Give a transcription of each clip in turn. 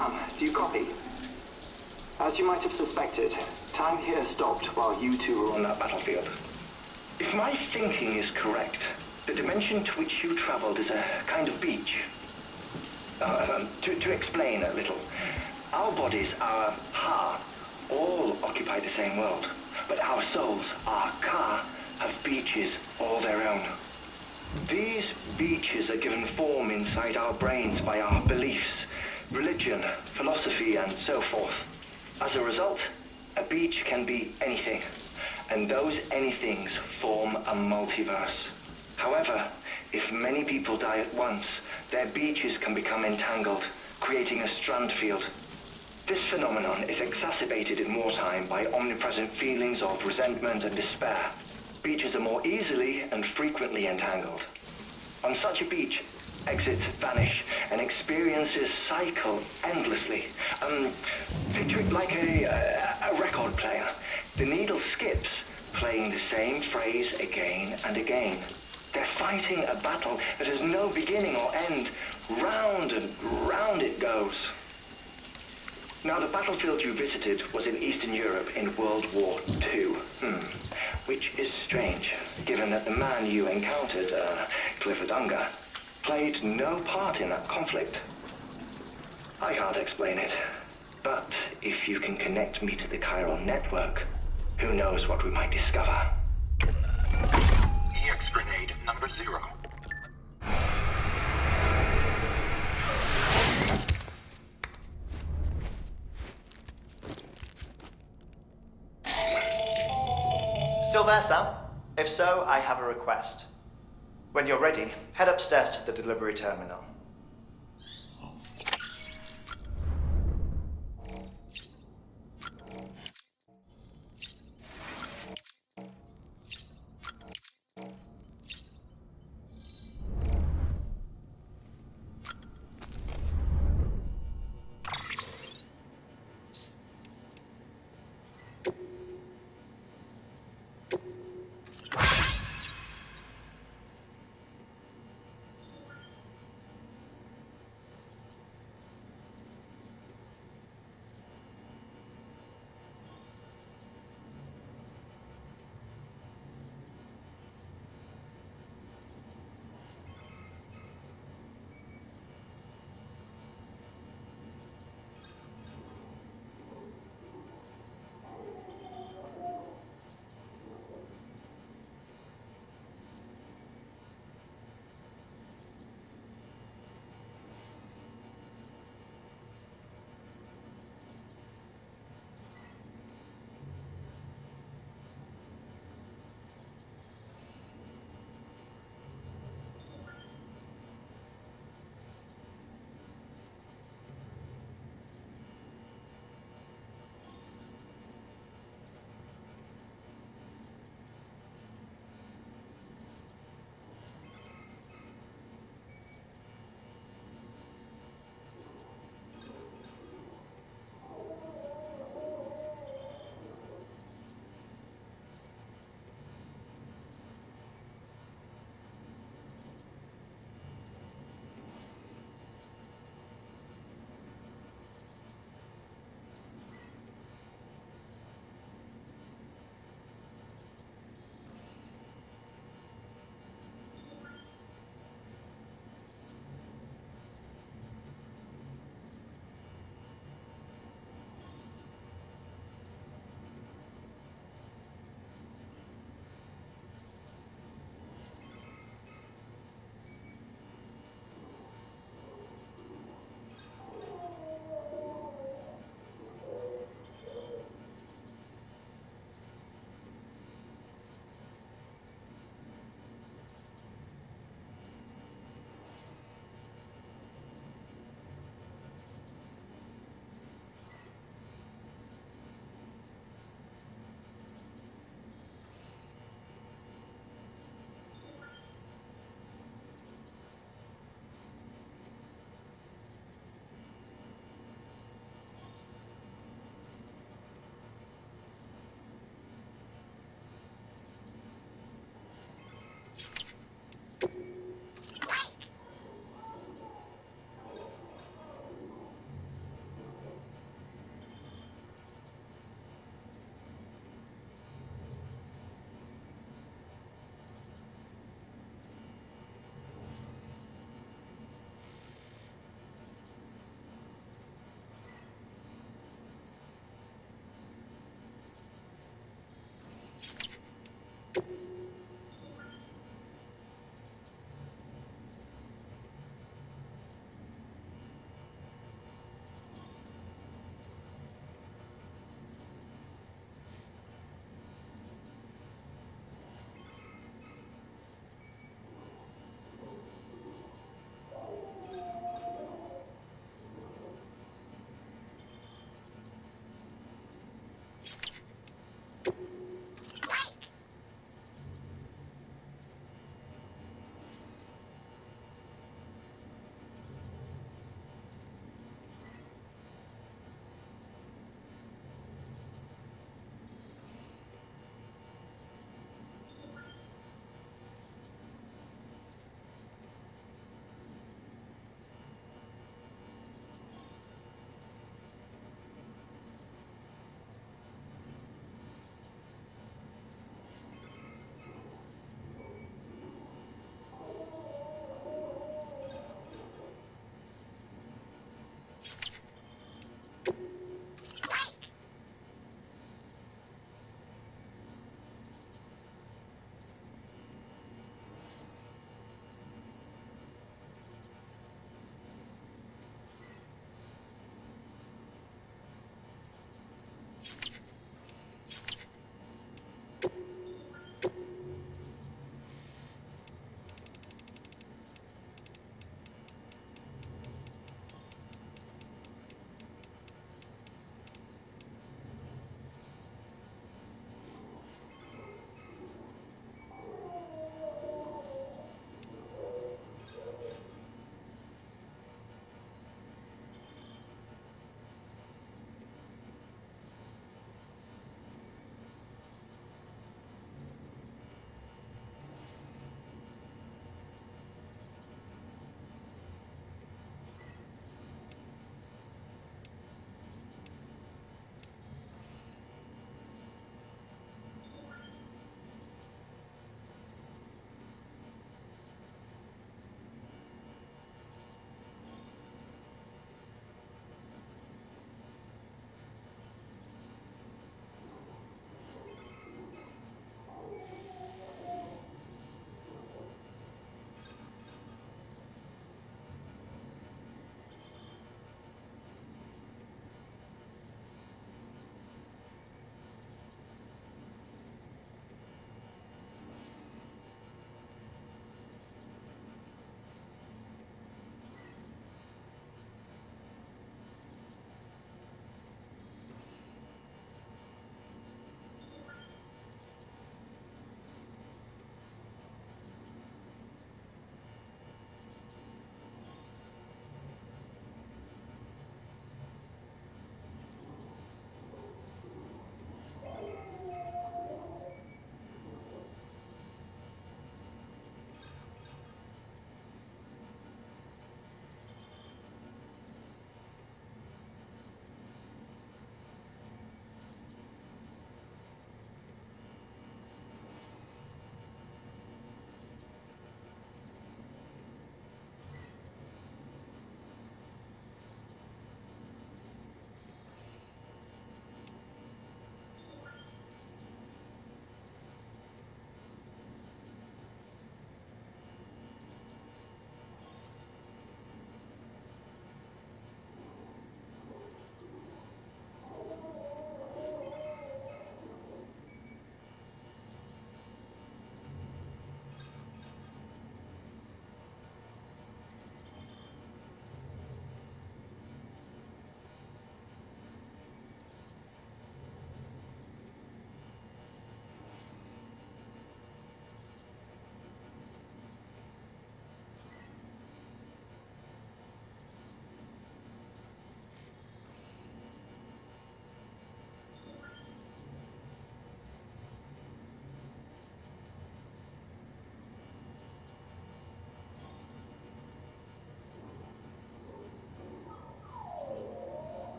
Sam, do you copy? As you might have suspected, time here stopped while you two were on that battlefield. If my thinking is correct, the dimension to which you traveled is a kind of beach. To explain a little, our bodies, our ha, all occupy the same world, but our souls, our ka, have beaches all their own. These beaches are given form inside our brains by our beliefs, religion, philosophy, and so forth. As a result, a beach can be anything, and those anythings form a multiverse. However, if many people die at once, their beaches can become entangled, creating a strand field. This phenomenon is exacerbated in wartime by omnipresent feelings of resentment and despair. Beaches are more easily and frequently entangled. On such a beach, exits vanish and experiences cycle endlessly. Picture it like a record player. The needle skips, playing the same phrase again and again. They're fighting a battle that has no beginning or end. Round and round it goes. Now, the battlefield you visited was in Eastern Europe in World War II. Which is strange, given that the man you encountered, Clifford Unger, played no part in that conflict. I can't explain it, but if you can connect me to the chiral network, who knows what we might discover. EX grenade number 0. Still there, Sam? If so, I have a request. When you're ready, head upstairs to the delivery terminal.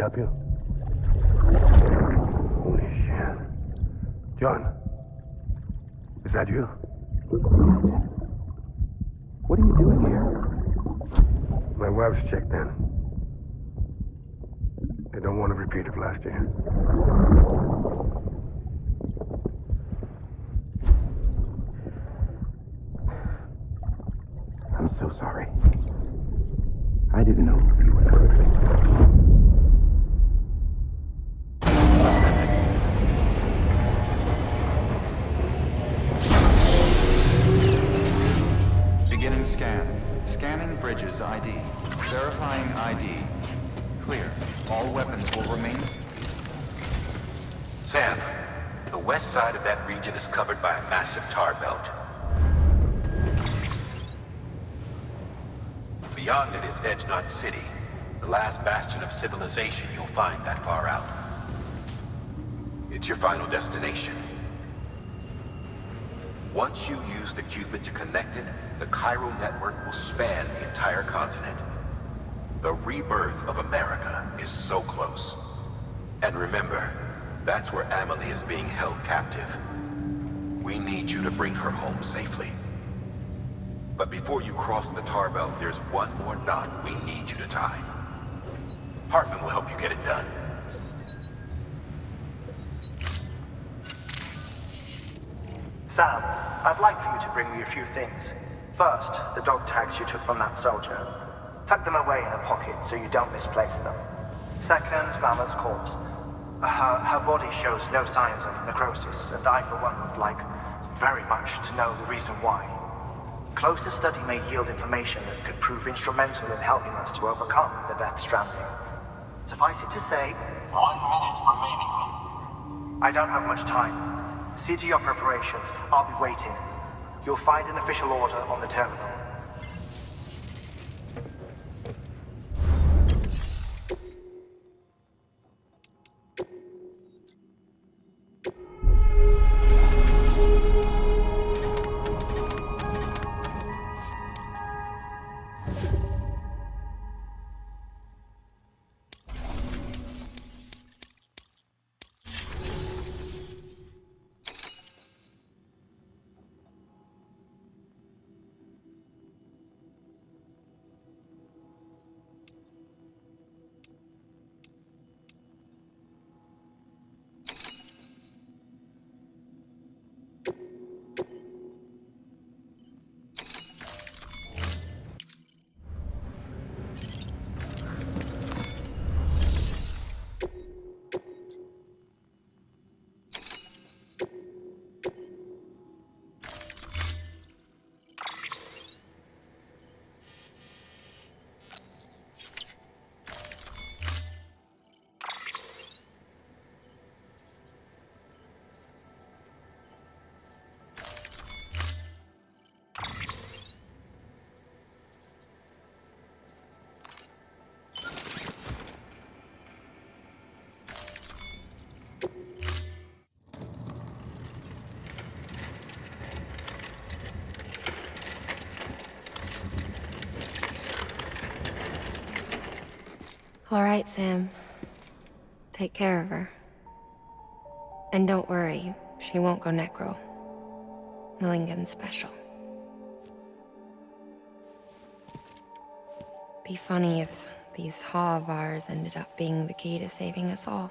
help you? Holy shit. John, is that you? What are you doing here? My wife's checked in. They don't want to repeat of last year. I'm so sorry. I didn't know you were hurt. Beginning scan. Scanning bridges ID. Verifying ID. Clear. All weapons will remain. Sam, the west side of that region is covered by a massive tar belt. Beyond it is Edge Knot City, the last bastion of civilization you'll find that far out. It's your final destination. Once you use the Cupid to connect it, the chiral network will span the entire continent. The rebirth of America is so close. And remember, that's where Amelie is being held captive. We need you to bring her home safely. But before you cross the tar belt, there's one more knot we need you to tie. Hartman will help you get it done. Sam, I'd like for you to bring me a few things. First, the dog tags you took from that soldier. Tuck them away in a pocket so you don't misplace them. Second, Mama's corpse. Her body shows no signs of necrosis, and I, for one, would like very much to know the reason why. Closer study may yield information that could prove instrumental in helping us to overcome the Death Stranding. Suffice it to say, 1 minute remaining. I don't have much time. See to your preparations. I'll be waiting. You'll find an official order on the terminal. All right, Sam. Take care of her. And don't worry, she won't go necro. Millingan's special. Be funny if these Ha of ours ended up being the key to saving us all.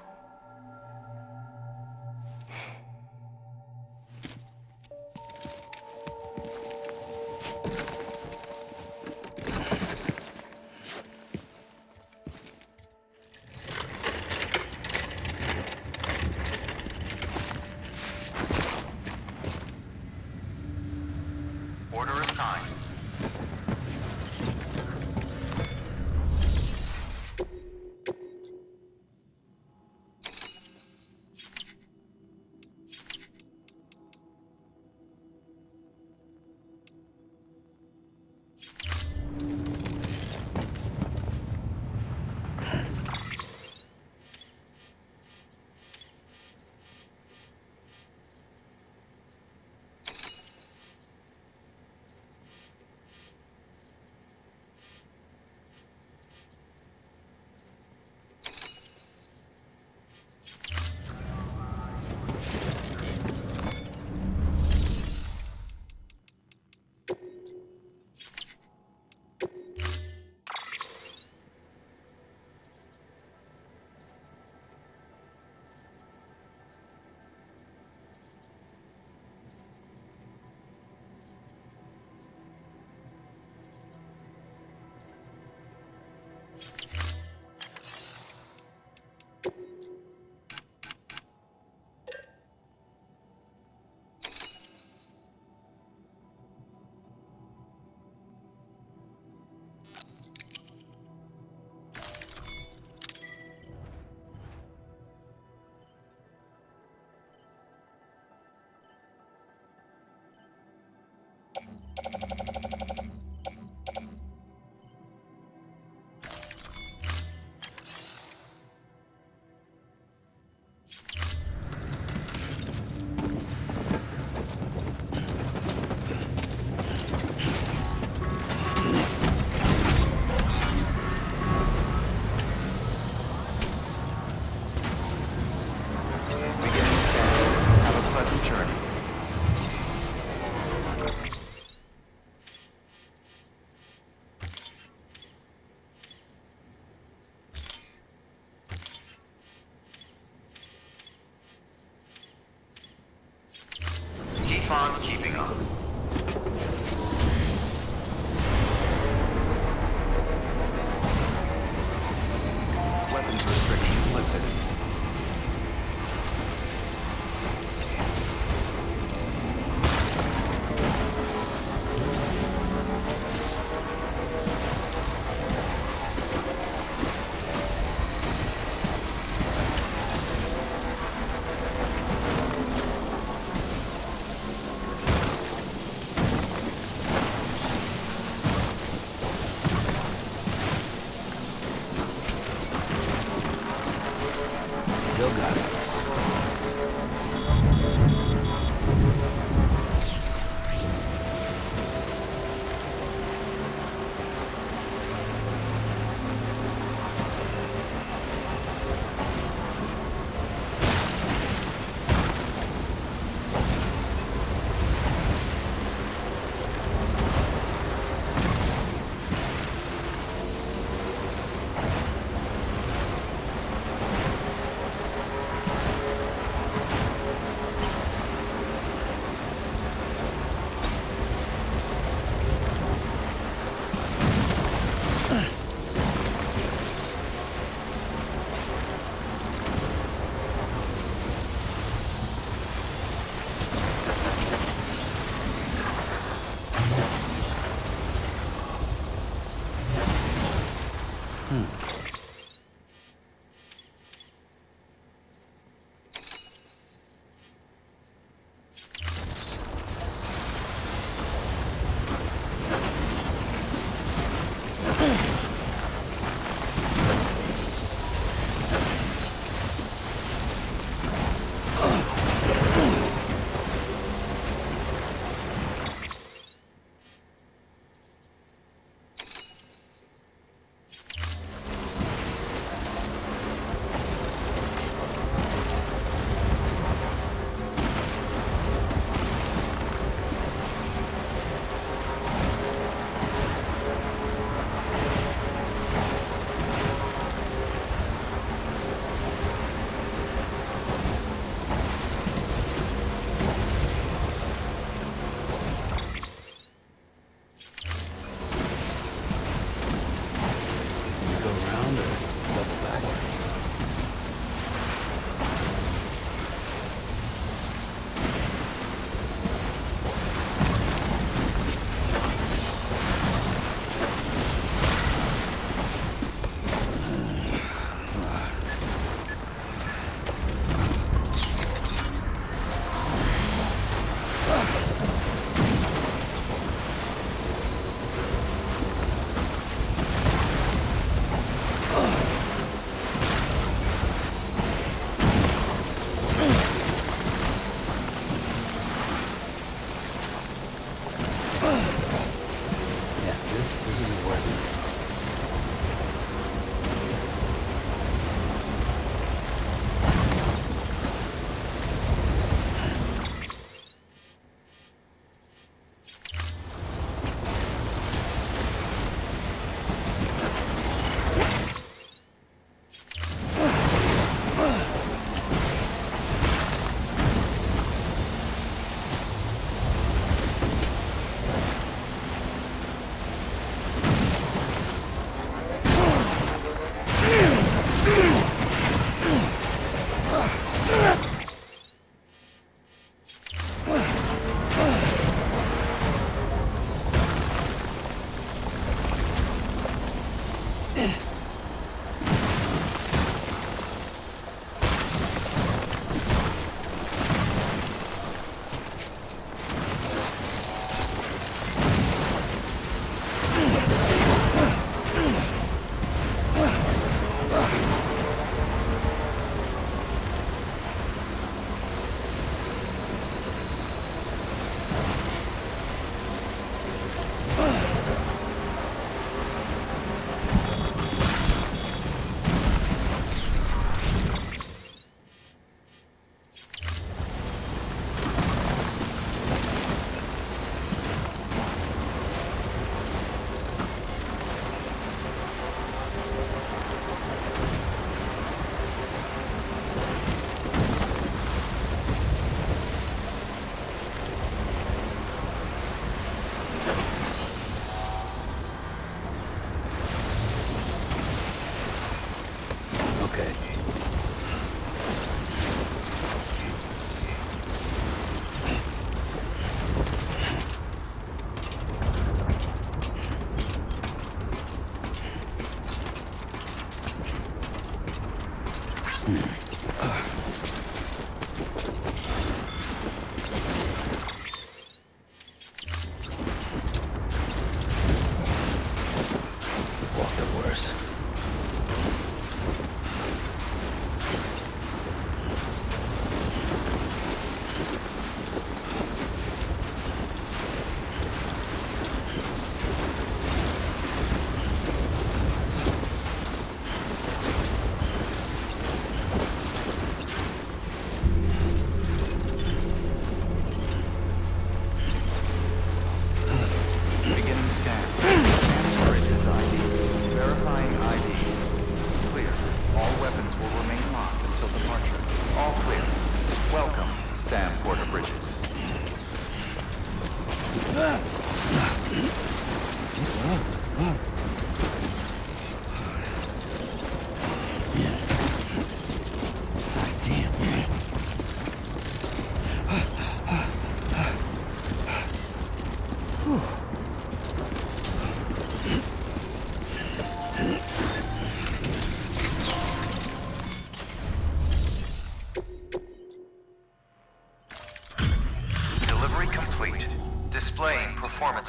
Order assigned.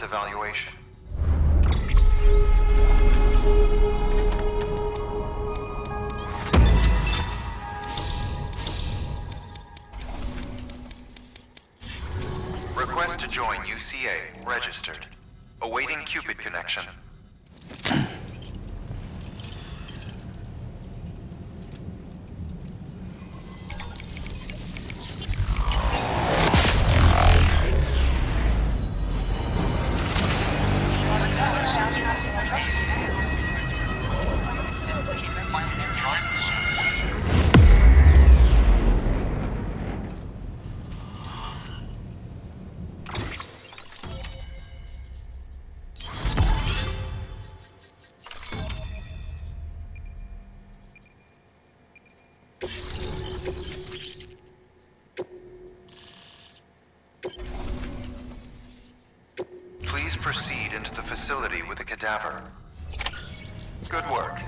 its evaluation. Request to join UCA. Registered. Awaiting Cupid connection. Please proceed into the facility with the cadaver. Good work.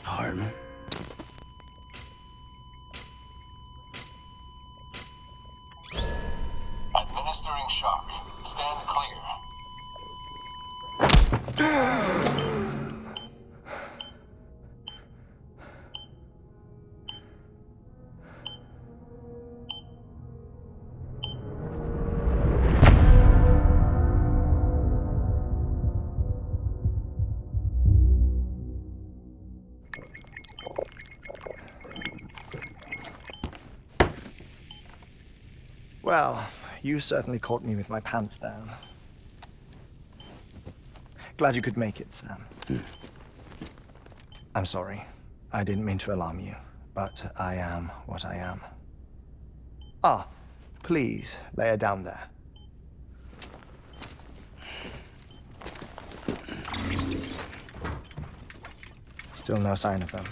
Hartman. Administering shock. Stand clear. Well, you certainly caught me with my pants down. Glad you could make it, Sam. I'm sorry. I didn't mean to alarm you, but I am what I am. Ah, please, lay her down there. Still no sign of them.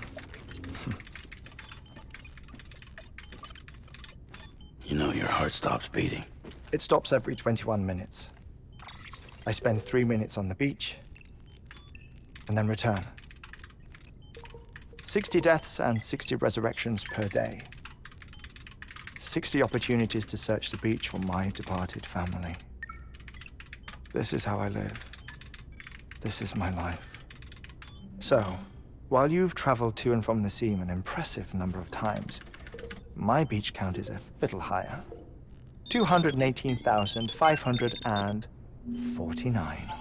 You know your heart stops beating. It stops every 21 minutes. I spend 3 minutes on the beach, and then return. 60 deaths and 60 resurrections per day. 60 opportunities to search the beach for my departed family. This is how I live. This is my life. So, while you've traveled to and from the seam an impressive number of times, my beach count is a little higher. 218,549.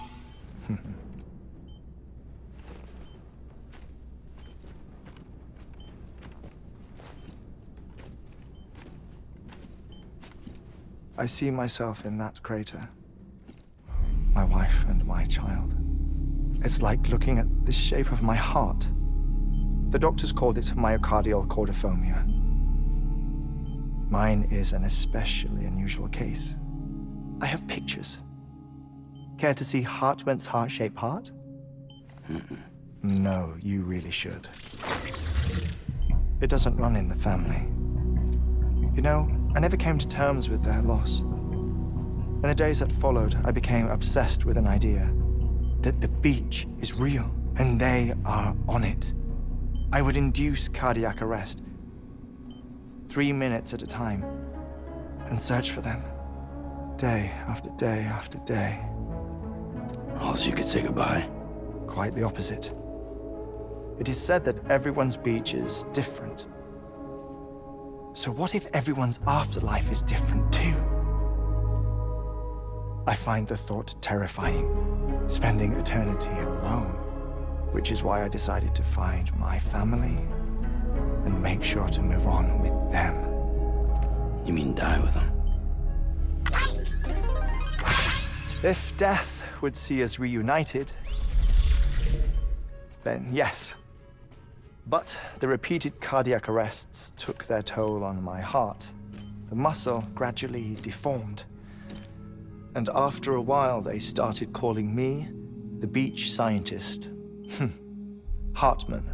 I see myself in that crater. My wife and my child. It's like looking at the shape of my heart. The doctors called it myocardial cordiformia. Mine is an especially unusual case. I have pictures. Care to see Hartman's heart-shaped heart? No, you really should. It doesn't run in the family. You know, I never came to terms with their loss. In the days that followed, I became obsessed with an idea. that the beach is real and they are on it, I would induce cardiac arrest, 3 minutes at a time, and search for them, day after day after day. Also, you could say goodbye. Quite the opposite. It is said that everyone's beach is different. So what if everyone's afterlife is different too? I find the thought terrifying, spending eternity alone, which is why I decided to find my family and make sure to move on with them. You mean die with them? If death would see us reunited, then yes. But the repeated cardiac arrests took their toll on my heart. The muscle gradually deformed. And after a while, they started calling me the beach scientist. Hartman.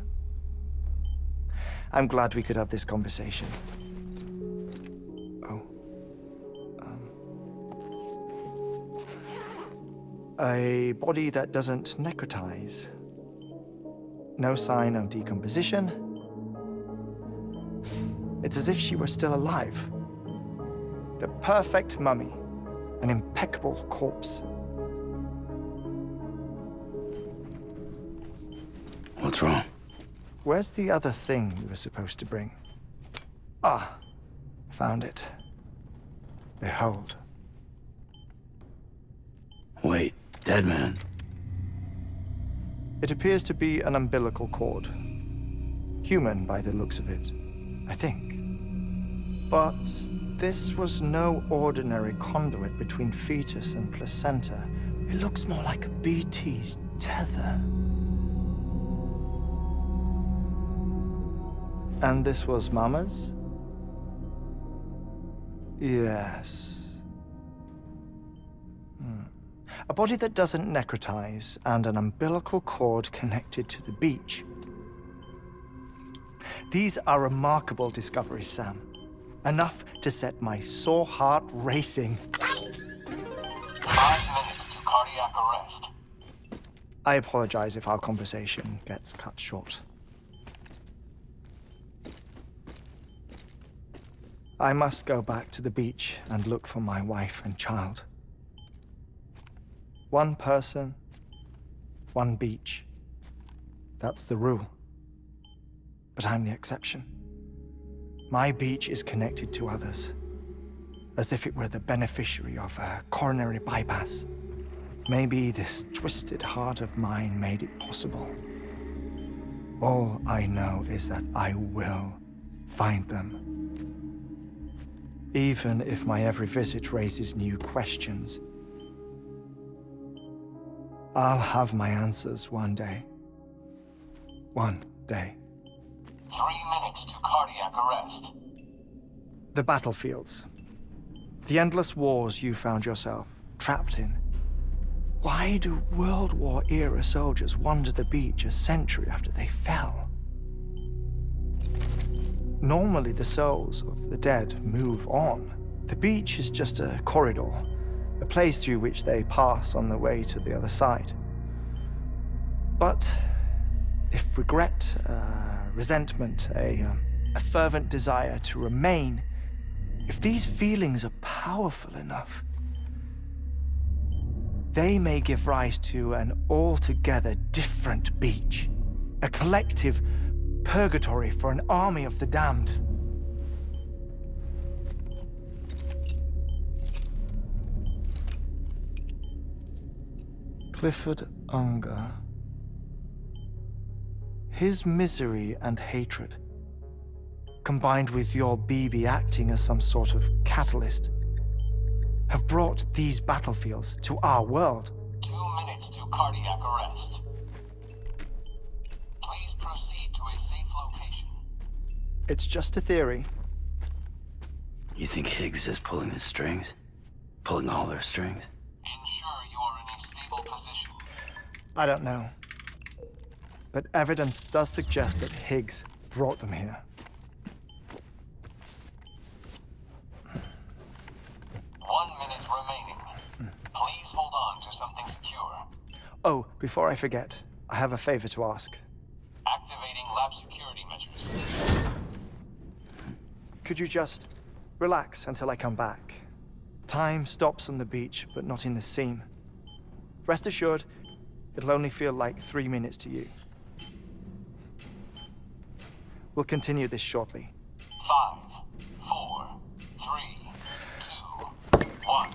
I'm glad we could have this conversation. Oh. A body that doesn't necrotize. No sign of decomposition. It's as if she were still alive. The perfect mummy. An impeccable corpse. What's wrong? Where's the other thing you were supposed to bring? Ah, found it. Behold. Wait, dead man. It appears to be an umbilical cord. Human by the looks of it, I think. But this was no ordinary conduit between fetus and placenta. It looks more like a BT's tether. And this was Mama's? Yes. A body that doesn't necrotize and an umbilical cord connected to the beach. These are remarkable discoveries, Sam. Enough to set my sore heart racing. 5 minutes to cardiac arrest. I apologize if our conversation gets cut short. I must go back to the beach and look for my wife and child. One person, one beach. That's the rule. But I'm the exception. My beach is connected to others, as if it were the beneficiary of a coronary bypass. Maybe this twisted heart of mine made it possible. All I know is that I will find them. Even if my every visit raises new questions, I'll have my answers one day. One day. 3 minutes to cardiac arrest. The battlefields. The endless wars you found yourself trapped in. Why do World War-era soldiers wander the beach a century after they fell? Normally, the souls of the dead move on. The beach is just a corridor, a place through which they pass on the way to the other side. But if regret, resentment, a fervent desire to remain, if these feelings are powerful enough, they may give rise to an altogether different beach, a collective purgatory for an army of the damned. Clifford Unger. His misery and hatred, combined with your BB acting as some sort of catalyst, have brought these battlefields to our world. 2 minutes to cardiac arrest. Please proceed to a safe location. It's just a theory. You think Higgs is pulling the strings? Pulling all their strings? Ensure you are in a stable position. I don't know. But evidence does suggest that Higgs brought them here. 1 minute remaining. Please hold on to something secure. Oh, before I forget, I have a favor to ask. Activating lab security measures. Could you just relax until I come back? Time stops on the beach, but not in the scene. Rest assured, it'll only feel like 3 minutes to you. We'll continue this shortly. 5, 4, 3, 2, 1.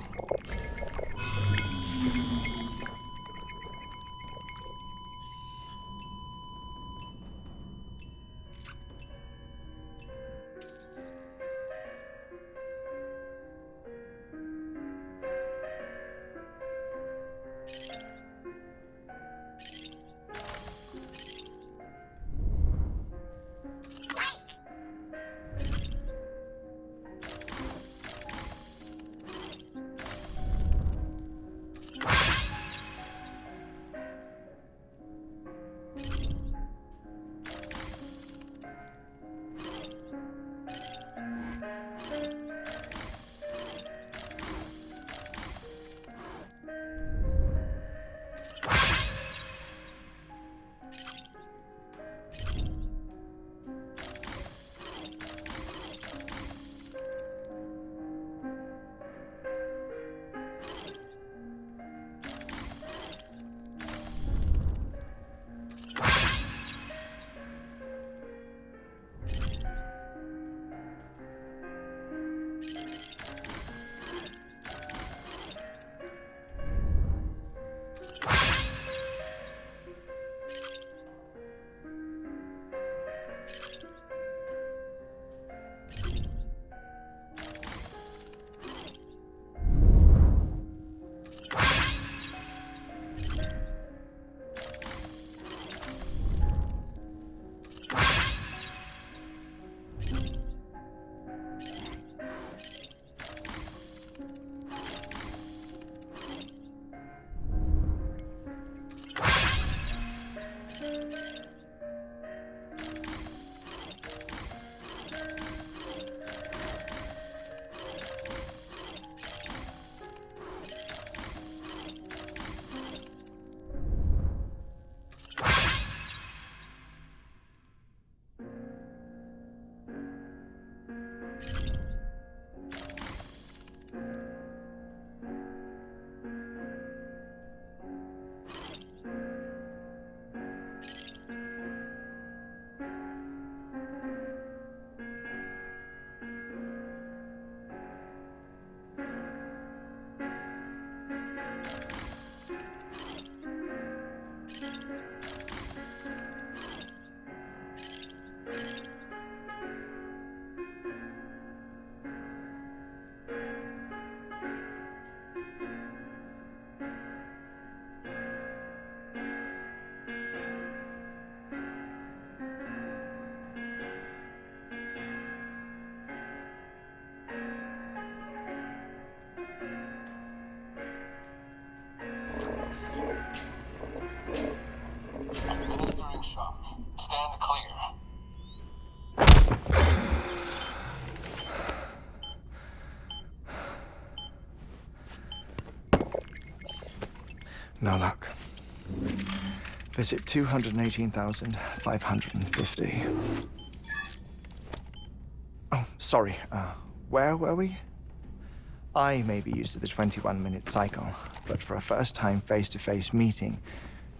Administering shock. Stand clear. No luck. Visit 218,550. Oh, sorry. Where were we? I may be used to the 21-minute cycle, but for a first-time face-to-face meeting,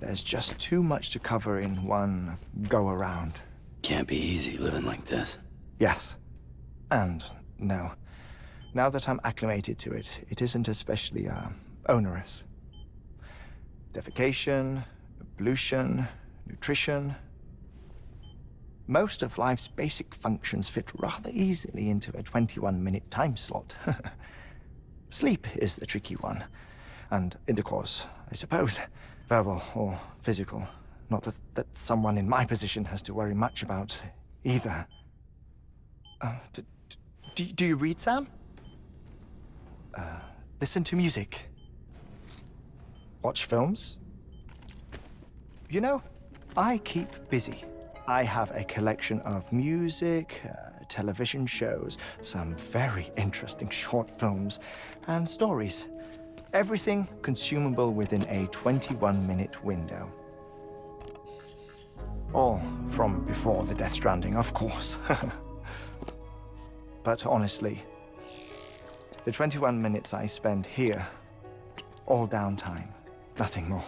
there's just too much to cover in one go-around. Can't be easy living like this. Yes. And no. Now that I'm acclimated to it, it isn't especially, onerous. Defecation, ablution, nutrition. Most of life's basic functions fit rather easily into a 21-minute time slot. Sleep is the tricky one. And intercourse, I suppose. Verbal or physical. Not that someone in my position has to worry much about either. Do you read, Sam? Listen to music. Watch films. You know, I keep busy. I have a collection of music, television shows, some very interesting short films, and stories. Everything consumable within a 21-minute window. All from before the Death Stranding, of course. But honestly, the 21 minutes I spend here, all downtime, nothing more.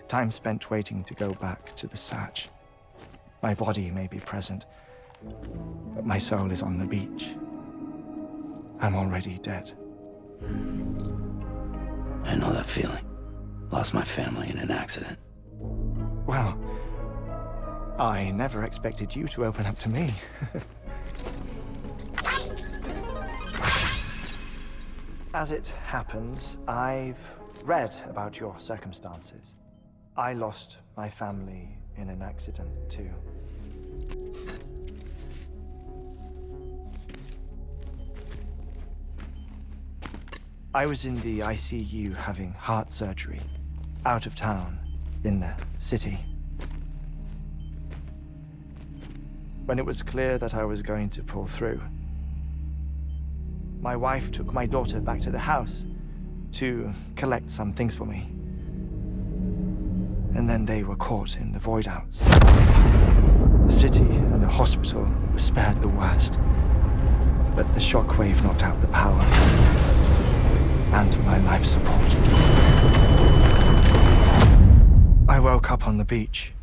Time spent waiting to go back to the search. My body may be present, but my soul is on the beach. I'm already dead. I know that feeling. Lost my family in an accident. Well, I never expected you to open up to me. As it happens, I've read about your circumstances. I lost my family in an accident, too. I was in the ICU having heart surgery, out of town, in the city. When it was clear that I was going to pull through, my wife took my daughter back to the house to collect some things for me. And then they were caught in the void outs. The city and the hospital were spared the worst, but the shockwave knocked out the power and my life support. I woke up on the beach.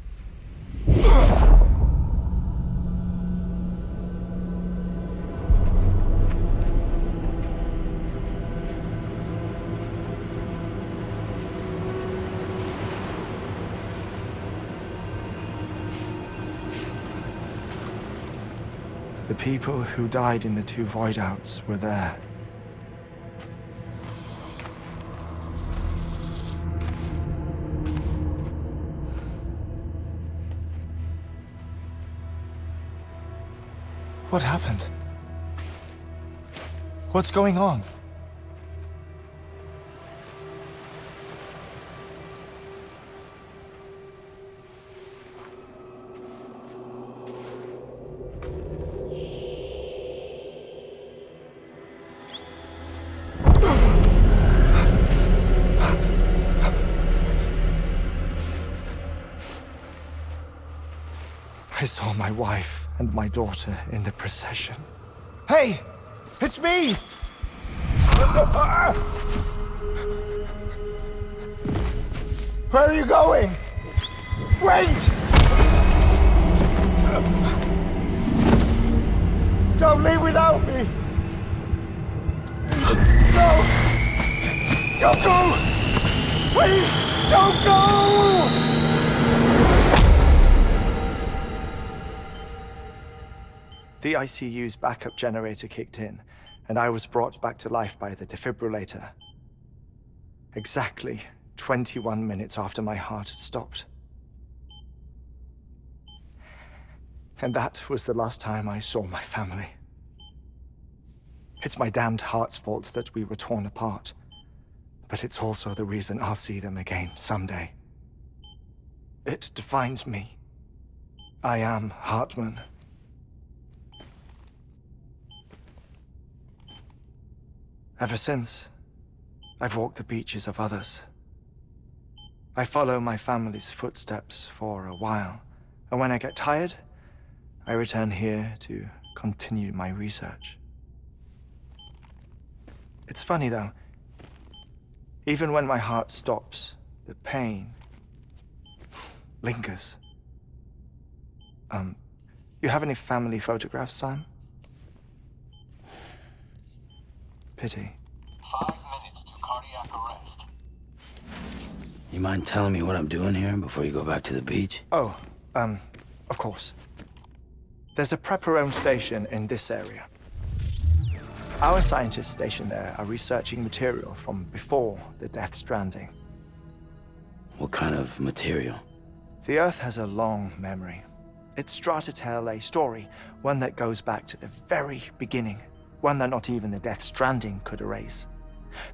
The people who died in the 2 void outs were there. What happened? What's going on? I saw my wife and my daughter in the procession. Hey! It's me! Where are you going? Wait! Don't leave without me! No! Don't go! Please, don't go! The ICU's backup generator kicked in, and I was brought back to life by the defibrillator. Exactly 21 minutes after my heart had stopped. And that was the last time I saw my family. It's my damned heart's fault that we were torn apart, but it's also the reason I'll see them again someday. It defines me. I am Hartman. Ever since, I've walked the beaches of others. I follow my family's footsteps for a while, and when I get tired, I return here to continue my research. It's funny though, even when my heart stops, the pain lingers. You have any family photographs, Sam? Pity. 5 minutes to cardiac arrest. You mind telling me what I'm doing here before you go back to the beach? Oh, of course. There's a prepper-owned station in this area. Our scientists stationed there are researching material from before the Death Stranding. What kind of material? The Earth has a long memory. It's trying to tell a story, one that goes back to the very beginning. One that not even the Death Stranding could erase.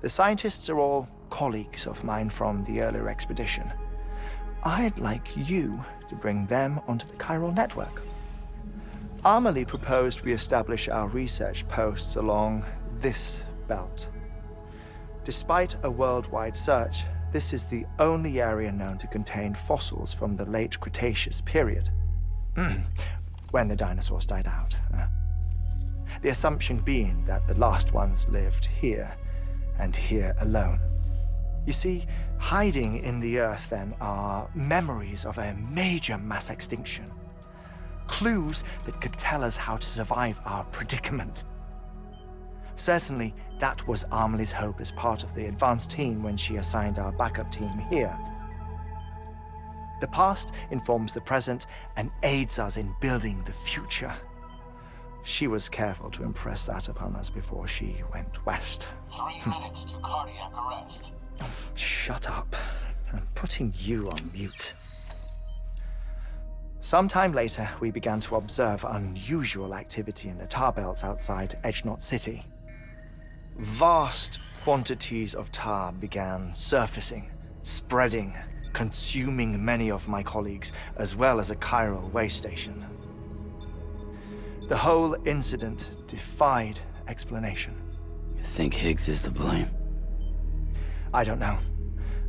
The scientists are all colleagues of mine from the earlier expedition. I'd like you to bring them onto the chiral network. Amelie proposed we establish our research posts along this belt. Despite a worldwide search, this is the only area known to contain fossils from the late Cretaceous period, when the dinosaurs died out. The assumption being that the last ones lived here, and here alone. You see, hiding in the Earth then are memories of a major mass extinction. Clues that could tell us how to survive our predicament. Certainly, that was Amelie's hope as part of the advanced team when she assigned our backup team here. The past informs the present and aids us in building the future. She was careful to impress that upon us before she went west. 3 minutes to cardiac arrest. Oh, shut up. I'm putting you on mute. Sometime later, we began to observe unusual activity in the tar belts outside Edgenot City. Vast quantities of tar began surfacing, spreading, consuming many of my colleagues, as well as a chiral way station. The whole incident defied explanation. You think Higgs is to blame? I don't know,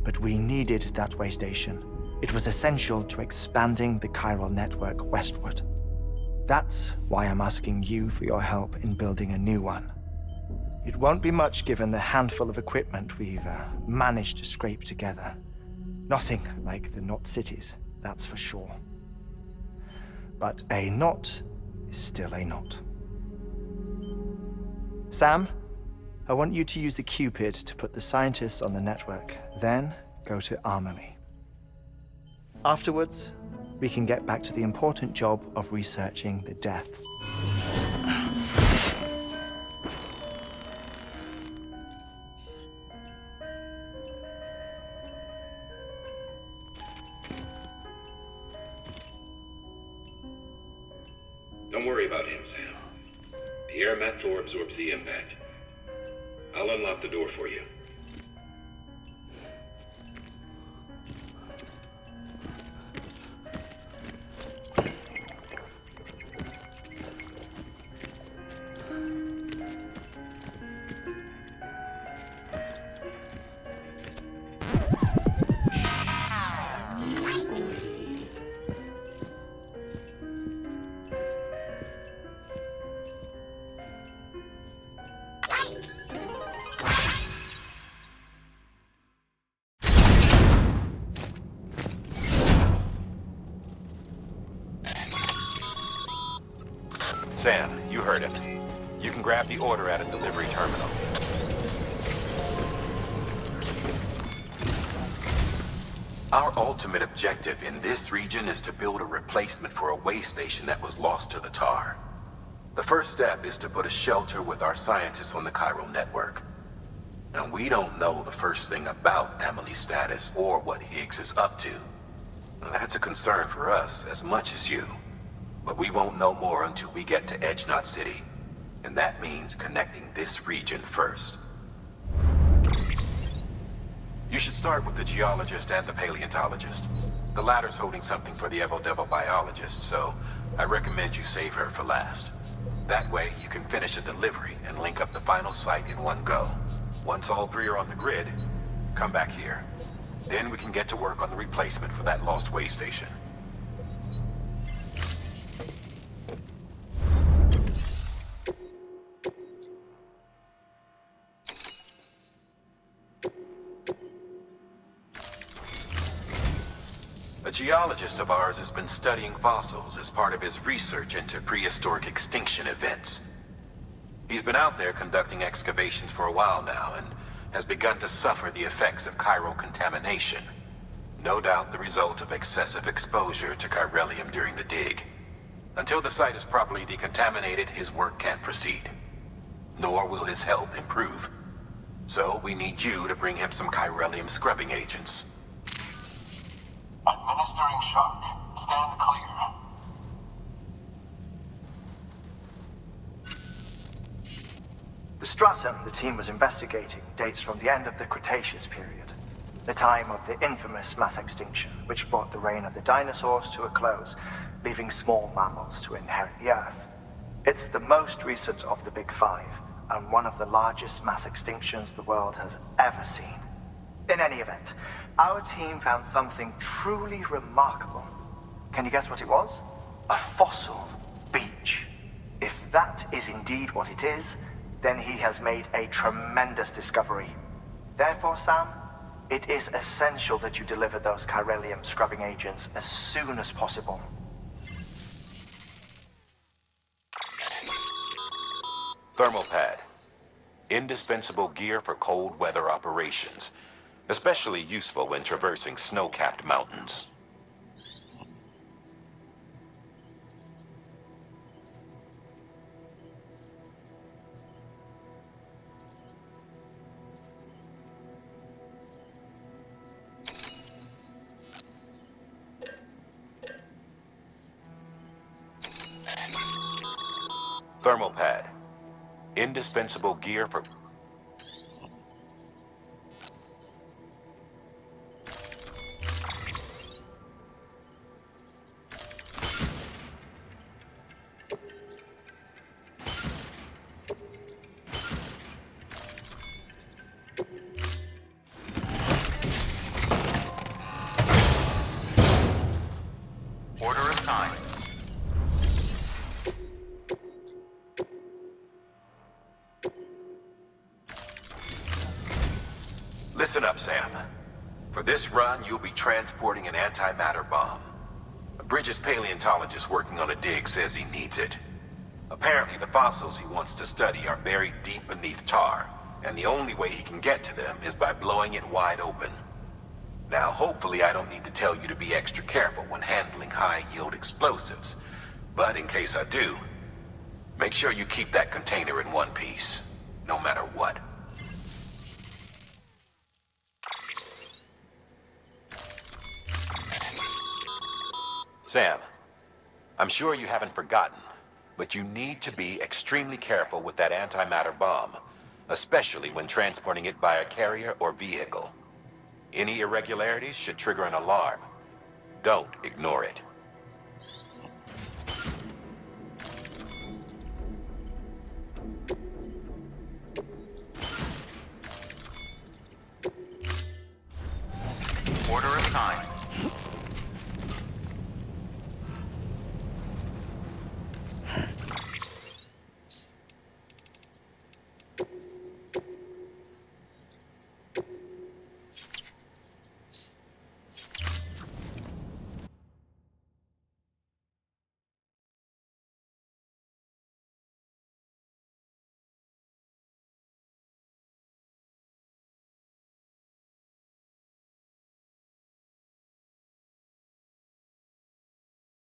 but we needed that way station. It was essential to expanding the chiral network westward. That's why I'm asking you for your help in building a new one. It won't be much given the handful of equipment we've managed to scrape together. Nothing like the Knot cities, that's for sure. But a knot is still a knot. Sam, I want you to use the Cupid to put the scientists on the network, then go to Amelie. Afterwards, we can get back to the important job of researching the deaths. Don't worry about him, Sam. The air mat floor absorbs the impact. I'll unlock the door for you. Sam, you heard it. You can grab the order at a delivery terminal. Our ultimate objective in this region is to build a replacement for a way station that was lost to the tar. The first step is to put a shelter with our scientists on the chiral network. Now, we don't know the first thing about Amelie's status or what Higgs is up to. Now, that's a concern for us as much as you. But we won't know more until we get to Edgenot City. And that means connecting this region first. You should start with the geologist and the paleontologist. The latter's holding something for the Evo-Devo biologist, so I recommend you save her for last. That way, you can finish a delivery and link up the final site in one go. Once all three are on the grid, come back here. Then we can get to work on the replacement for that lost way station. A geologist of ours has been studying fossils as part of his research into prehistoric extinction events. He's been out there conducting excavations for a while now and has begun to suffer the effects of chiral contamination. No doubt the result of excessive exposure to chiralium during the dig. Until the site is properly decontaminated, his work can't proceed. Nor will his health improve. So we need you to bring him some chiralium scrubbing agents. Administering shock. Stand clear. The stratum the team was investigating dates from the end of the Cretaceous period, the time of the infamous mass extinction, which brought the reign of the dinosaurs to a close, leaving small mammals to inherit the Earth. It's the most recent of the Big Five, and one of the largest mass extinctions the world has ever seen. In any event, our team found something truly remarkable. Can you guess what it was? A fossil beach. If that is indeed what it is, then he has made a tremendous discovery. Therefore, Sam, it is essential that you deliver those chiralium scrubbing agents as soon as possible. Thermal pad. Indispensable gear for cold weather operations. Especially useful when traversing snow-capped mountains. Thermal pad. Indispensable gear for... Order assigned. Listen up, Sam. For this run, you'll be transporting an antimatter bomb. A Bridges paleontologist working on a dig says he needs it. Apparently, the fossils he wants to study are buried deep beneath tar, and the only way he can get to them is by blowing it wide open. Now, hopefully I don't need to tell you to be extra careful when handling high-yield explosives, but in case I do, make sure you keep that container in one piece, no matter what. Sam, I'm sure you haven't forgotten, but you need to be extremely careful with that antimatter bomb, especially when transporting it by a carrier or vehicle. Any irregularities should trigger an alarm. Don't ignore it.